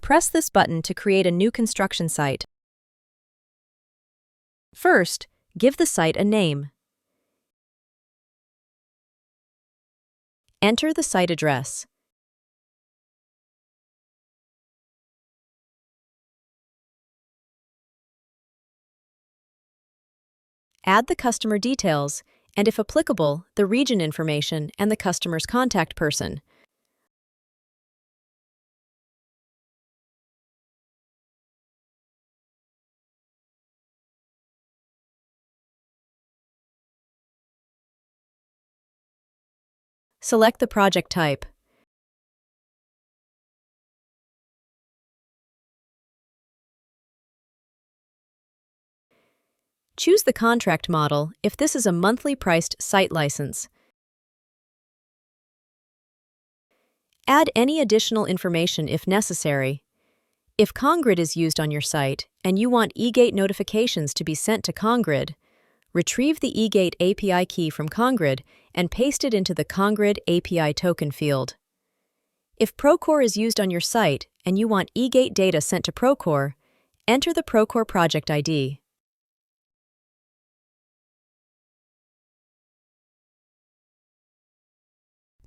Press this button to create a new construction site. First, give the site a name. Enter the site address. Add the customer details, and if applicable, the region information and the customer's contact person. Select the project type. Choose the contract model if this is a monthly priced site license. Add any additional information if necessary. If Congrid is used on your site and you want eGate notifications to be sent to Congrid, retrieve the eGate API key from Congrid and paste it into the Congrid API token field. If Procore is used on your site and you want eGate data sent to Procore, enter the Procore project ID.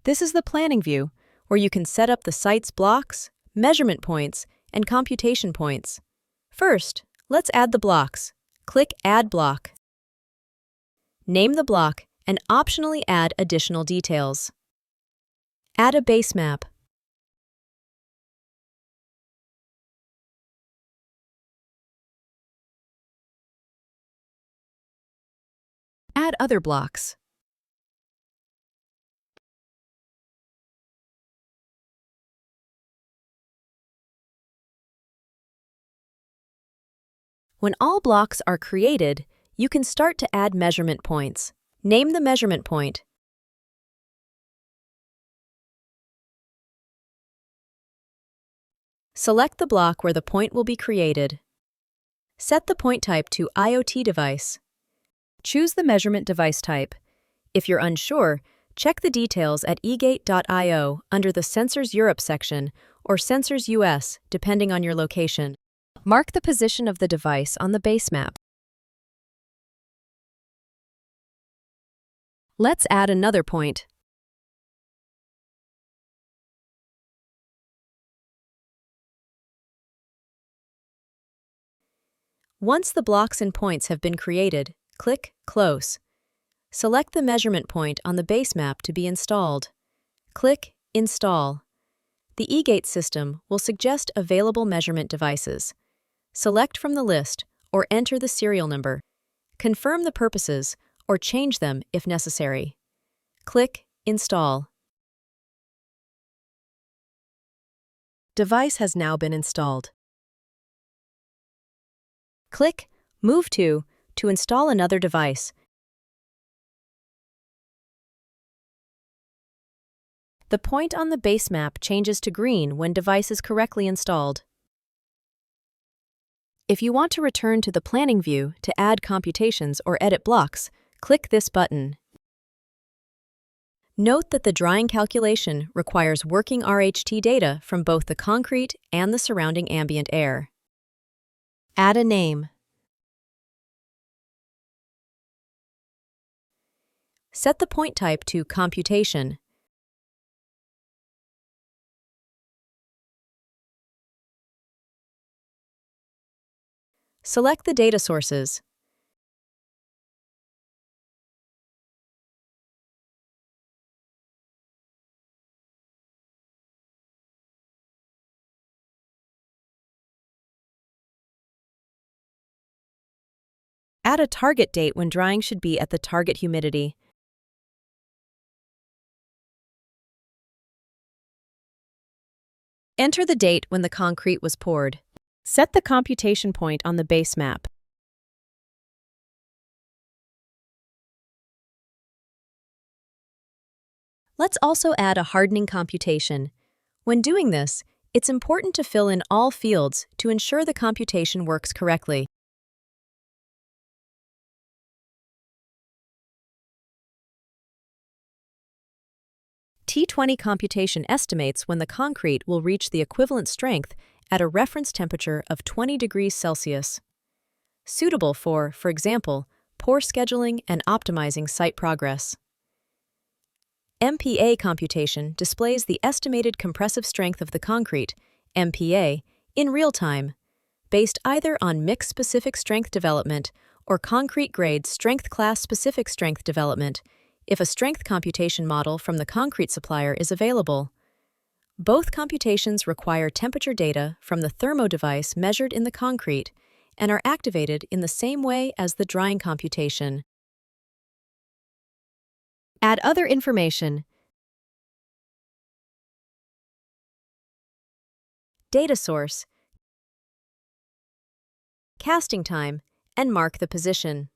This is the planning view, where you can set up the site's blocks, measurement points, and computation points. First, let's add the blocks. Click Add Block. Name the block and optionally add additional details. Add a base map. Add other blocks. When all blocks are created, you can start to add measurement points. Name the measurement point. Select the block where the point will be created. Set the point type to IoT device. Choose the measurement device type. If you're unsure, check the details at egate.io under the Sensors Europe section or Sensors US, depending on your location. Mark the position of the device on the base map. Let's add another point. Once the blocks and points have been created, click Close. Select the measurement point on the base map to be installed. Click Install. The eGate system will suggest available measurement devices. Select from the list or enter the serial number. Confirm the purposes or change them if necessary. Click Install. Device has now been installed. Click Move to install another device. The point on the base map changes to green when device is correctly installed. If you want to return to the planning view to add computations or edit blocks, click this button. Note that the drying calculation requires working RHT data from both the concrete and the surrounding ambient air. Add a name. Set the point type to computation. Select the data sources. Add a target date when drying should be at the target humidity. Enter the date when the concrete was poured. Set the computation point on the base map. Let's also add a hardening computation. When doing this, it's important to fill in all fields to ensure the computation works correctly. T20 computation estimates when the concrete will reach the equivalent strength at a reference temperature of 20 degrees Celsius, suitable for example, poor scheduling and optimizing site progress. MPa computation displays the estimated compressive strength of the concrete, MPa, in real time, based either on mix-specific strength development or concrete-grade strength class-specific strength development if a strength computation model from the concrete supplier is available. Both computations require temperature data from the thermo device measured in the concrete and are activated in the same way as the drying computation. Add other information. Data source, casting time, and mark the position.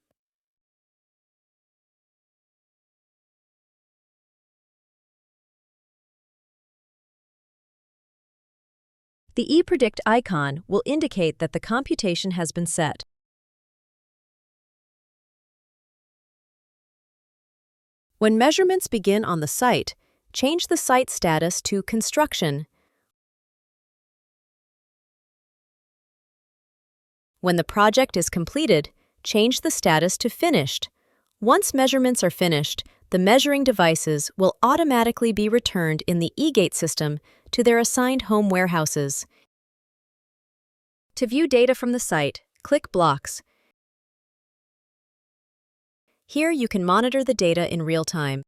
The ePredict icon will indicate that the computation has been set. When measurements begin on the site, change the site status to construction. When the project is completed, change the status to finished. Once measurements are finished, the measuring devices will automatically be returned in the eGate system to their assigned home warehouses. To view data from the site, click Blocks. Here you can monitor the data in real time.